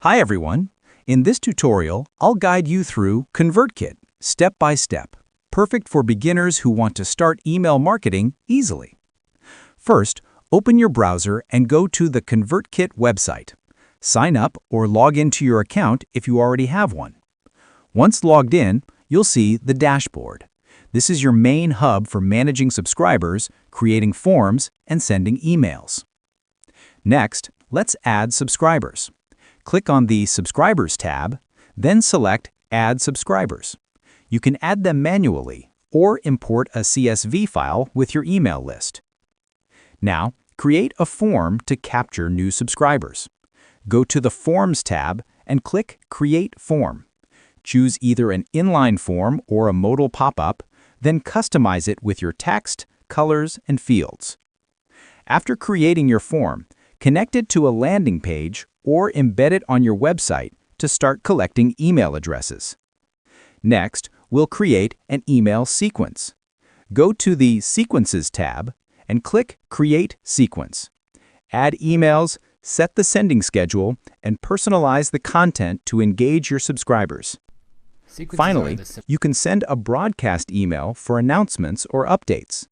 Hi everyone! In this tutorial, I'll guide you through ConvertKit, step by step, perfect for beginners who want to start email marketing easily. First, open your browser and go to the ConvertKit website. Sign up or log into your account if you already have one. Once logged in, you'll see the dashboard. This is your main hub for managing subscribers, creating forms, and sending emails. Next, let's add subscribers. Click on the Subscribers tab, then select Add Subscribers. You can add them manually or import a CSV file with your email list. Now, create a form to capture new subscribers. Go to the Forms tab and click Create Form. Choose either an inline form or a modal pop-up, then customize it with your text, colors, and fields. After creating your form, connect it to a landing page or embed it on your website to start collecting email addresses. Next, we'll create an email sequence. Go to the Sequences tab and click Create Sequence. Add emails, set the sending schedule, and personalize the content to engage your subscribers. Finally, you can send a broadcast email for announcements or updates.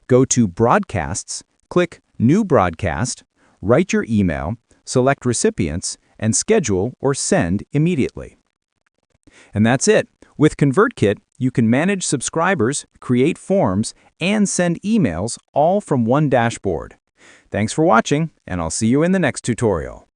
Go to Broadcasts, click New Broadcast, write your email, select recipients, and schedule or send immediately. And that's it. With ConvertKit, you can manage subscribers, create forms, and send emails all from one dashboard. Thanks for watching, and I'll see you in the next tutorial.